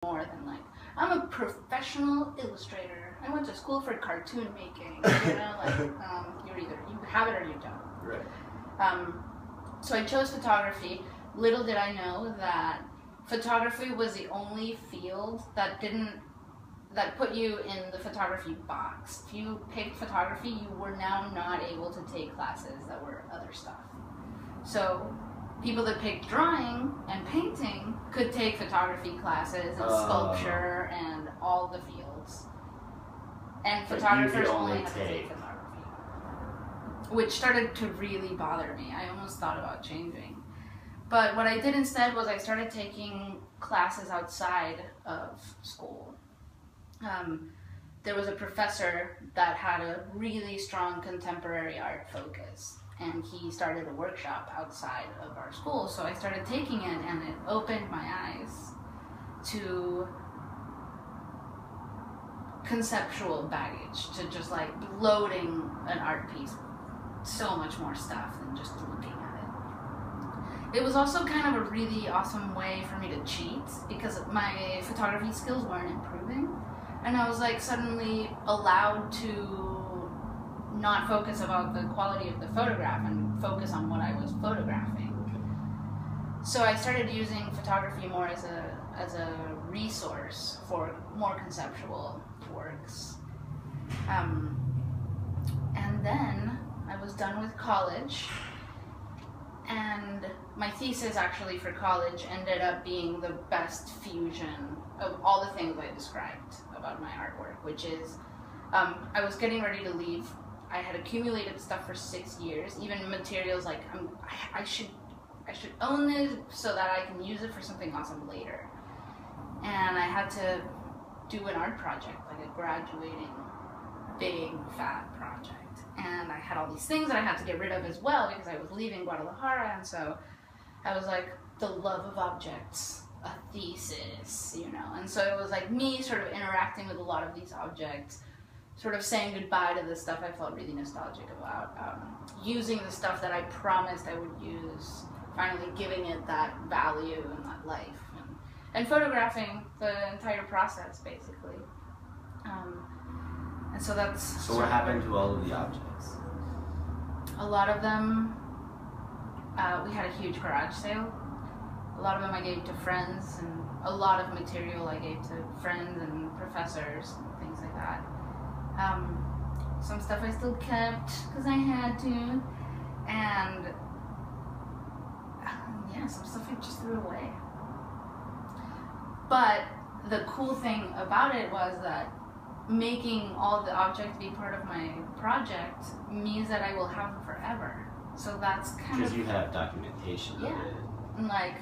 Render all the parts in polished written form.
more than like, I'm a professional illustrator. I went to school for cartoon making. You know, like you're either you have it or you don't. Right. So I chose photography. Little did I know that photography was the only field that put you in the photography box. If you picked photography, you were now not able to take classes that were other stuff. So people that picked drawing and painting could take photography classes and sculpture and all the fields. And photographers only had to take photography, which started to really bother me. I almost thought about changing. But what I did instead was I started taking classes outside of school. There was a professor that had a really strong contemporary art focus, and he started a workshop outside of our school. So I started taking it, and it opened my eyes to conceptual baggage, to just like loading an art piece with so much more stuff than just looking at it. It was also kind of a really awesome way for me to cheat because my photography skills weren't improving, and I was like suddenly allowed to not focus about the quality of the photograph and focus on what I was photographing. So I started using photography more as a resource for more conceptual works. And then I was done with college, and my thesis actually for college ended up being the best fusion of all the things I described about my artwork, which is I was getting ready to leave. I had accumulated stuff for 6 years, even materials like I should own this so that I can use it for something awesome later. And I had to do an art project, like a graduating big fat project. And I had all these things that I had to get rid of as well because I was leaving Guadalajara, and so I was like, the love of objects, a thesis, you know. And so it was like me sort of interacting with a lot of these objects, sort of saying goodbye to the stuff I felt really nostalgic about, using the stuff that I promised I would use, finally giving it that value and that life, and photographing the entire process, basically. And so that's... So what happened to all of the objects? A lot of them, we had a huge garage sale. A lot of them I gave to friends, and a lot of material I gave to friends and professors and things like that. Some stuff I still kept because I had to, and yeah, some stuff I just threw away. But the cool thing about it was that making all the objects be part of my project means that I will have them forever. So that's kind of... Because you have documentation of it. And like,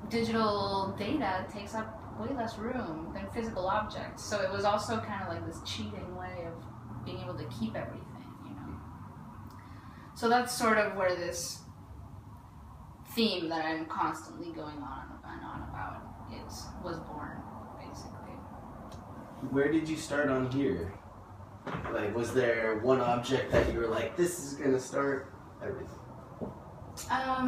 digital data takes up way less room than physical objects. So it was also kind of like this cheating way of being able to keep everything, you know? So that's sort of where this theme that I'm constantly going on and on about was born, basically. Where did you start on here? Like, was there one object that you were like, this is gonna start everything?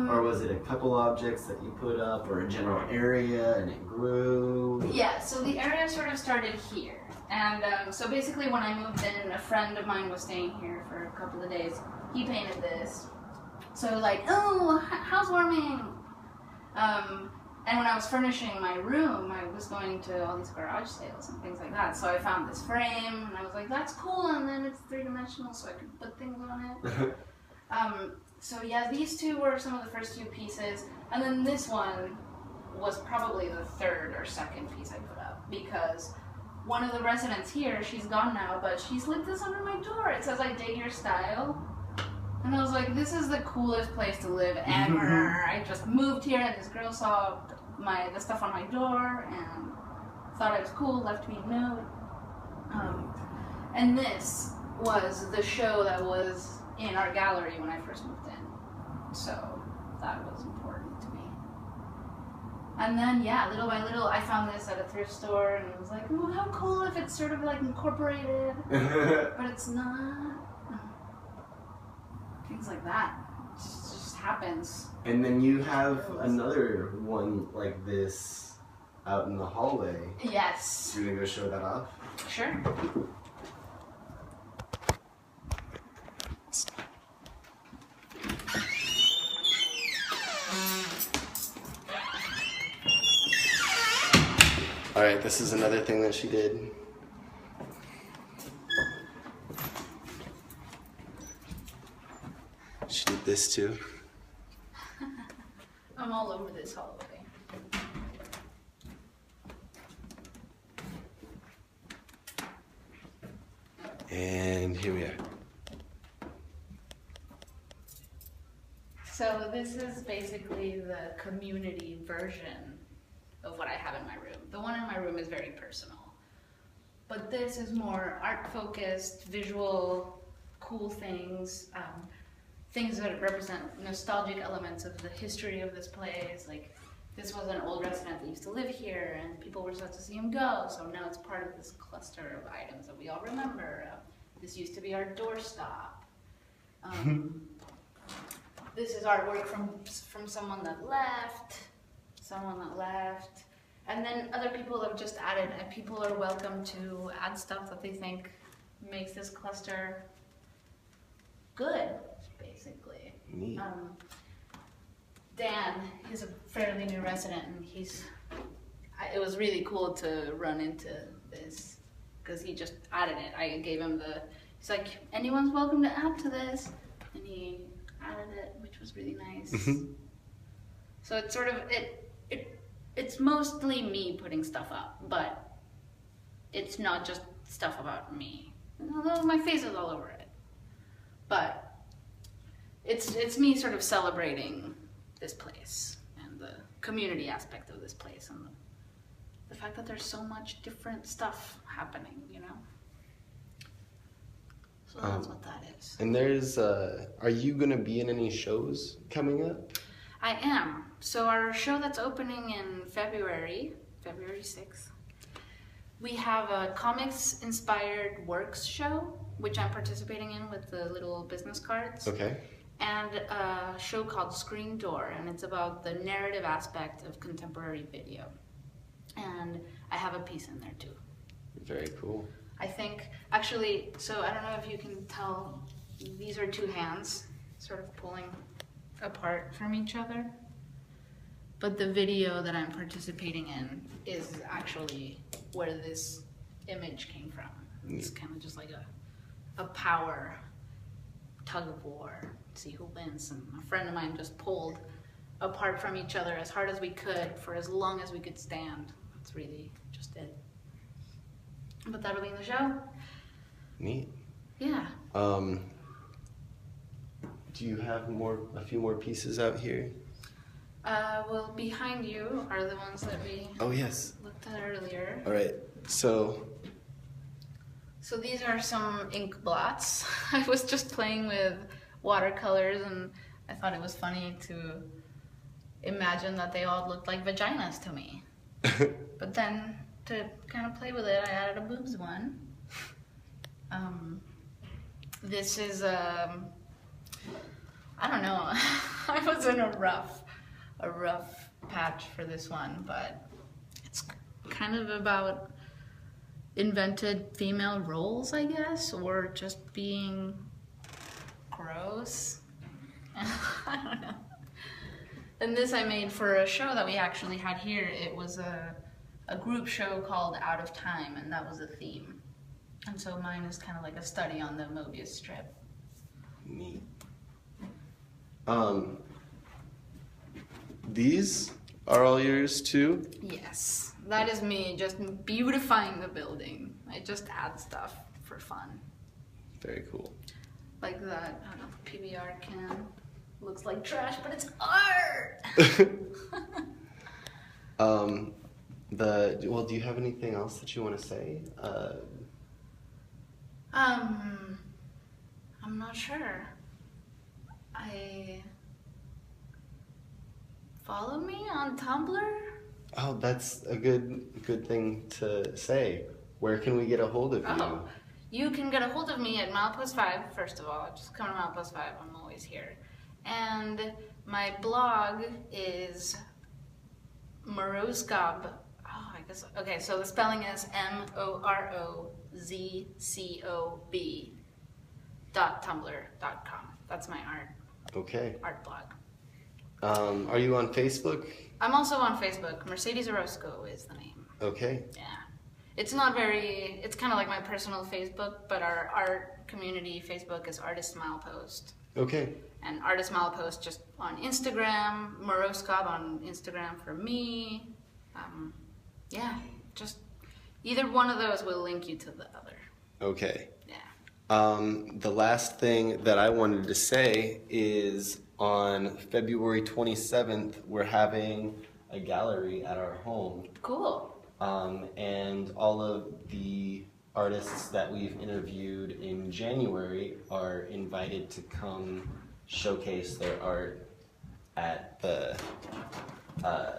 Or was it a couple objects that you put up, or a general area and it grew? Yeah, so the area sort of started here. And so basically when I moved in, a friend of mine was staying here for a couple of days. He painted this. So like, oh, housewarming. And when I was furnishing my room, I was going to all these garage sales and things like that. So I found this frame, and I was like, that's cool, and then it's three-dimensional, so I could put things on it. So yeah, these two were some of the first few pieces, and then this one was probably the third or second piece I put up, because one of the residents here, she's gone now, but she slipped this under my door. It says, I dig your style. And I was like, this is the coolest place to live ever. I just moved here, and this girl saw the stuff on my door and thought it was cool, left me a note. And this was the show that was in our gallery when I first moved in. So that was important to me. And then, yeah, little by little, I found this at a thrift store, and it was like, oh, how cool if it's sort of like incorporated, but it's not. Things like that. It just happens. And then you have another one like this out in the hallway. Yes. You want to go show that off? Sure. All right, this is another thing that she did. She did this too. I'm all over this hallway. And here we are. So this is basically the community version of what I have in my room. The one in my room is very personal. But this is more art-focused, visual, cool things. Things that represent nostalgic elements of the history of this place. Like, this was an old resident that used to live here, and people were supposed to see him go, so now it's part of this cluster of items that we all remember. This used to be our doorstop. This is artwork from someone that left, and then other people have just added, and people are welcome to add stuff that they think makes this cluster good, basically. Neat. Dan is a fairly new resident, and it was really cool to run into this, because he just added it. I gave him he's like, anyone's welcome to add to this, and he added it, which was really nice. So it's sort of, it's mostly me putting stuff up, but it's not just stuff about me, although my face is all over it. But it's me sort of celebrating this place and the community aspect of this place, and the fact that there's so much different stuff happening, you know? So that's what that is. And there's, are you gonna be in any shows coming up? I am. So our show that's opening in February 6th, we have a comics-inspired works show, which I'm participating in with the little business cards. Okay. And a show called Screen Door, and it's about the narrative aspect of contemporary video. And I have a piece in there too. Very cool. I think, actually, so I don't know if you can tell, these are two hands sort of pulling apart from each other. But the video that I'm participating in is actually where this image came from. It's kind of just like a power tug of war, see who wins. And a friend of mine just pulled apart from each other as hard as we could for as long as we could stand. That's really just it. But that'll be in the show. Neat. Yeah. Do you have a few more pieces out here? Well, behind you are the ones that we looked at earlier. All right. So these are some ink blots. I was just playing with watercolors, and I thought it was funny to imagine that they all looked like vaginas to me. But then, to kind of play with it, I added a boobs one. This is, I don't know, I was in a rough patch for this one, but it's kind of about invented female roles, I guess, or just being gross. I don't know. And this I made for a show that we actually had here. It was a group show called Out of Time, and that was the theme. And so mine is kind of like a study on the Mobius strip. Neat. These are all yours too? Yes, that is me just beautifying the building. I just add stuff for fun. Very cool. Like that, I don't know, PBR can. Looks like trash, but it's art! Well, do you have anything else that you want to say? I'm not sure. Follow me on Tumblr? Oh, that's a good thing to say. Where can we get a hold of you? Oh, you can get a hold of me at mileplus5, first of all. Just come to mileplus5, I'm always here. And my blog is Morozcob. Oh, Okay, so the spelling is morozcob.tumblr.com. That's my art blog. Are you on Facebook? I'm also on Facebook. Mercedes Orozco is the name. Okay. Yeah. It's not very, it's kind of like my personal Facebook, but our art community Facebook is Artist Milepost. Okay. And Artist Milepost just on Instagram, Morozcob on Instagram for me. Yeah, just either one of those will link you to the other. Okay. Yeah. The last thing that I wanted to say is on February 27th, we're having a gallery at our home. Cool. And all of the artists that we've interviewed in January are invited to come showcase their art at the 7.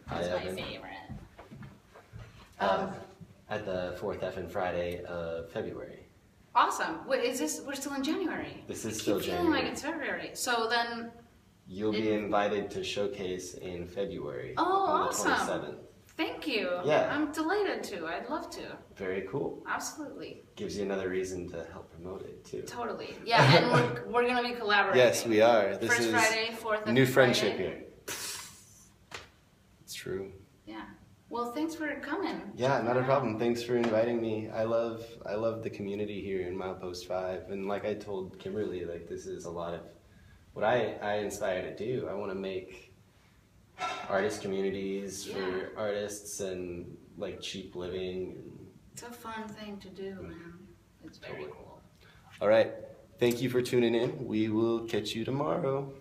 That's my favorite. At the 4th Effin' Friday of February. Awesome. Wait, we're still in January. This is still January. Feeling like it's February. So then... You'll be invited to showcase in February. Oh, on awesome. The 27th. Thank you. Yeah. I'm delighted to. I'd love to. Very cool. Absolutely. Gives you another reason to help promote it, too. Totally. Yeah, and we're going to be collaborating. Yes, we are. This First is Friday, 4th new friendship Friday. here. It's true. Yeah. Well, thanks for coming. Yeah, not a problem. Thanks for inviting me. I love the community here in Milepost 5. And like I told Kimberly, like this is a lot of what I inspire to do. I want to make artist communities for artists and like cheap living. It's a fun thing to do, man. It's very cool. All right. Thank you for tuning in. We will catch you tomorrow.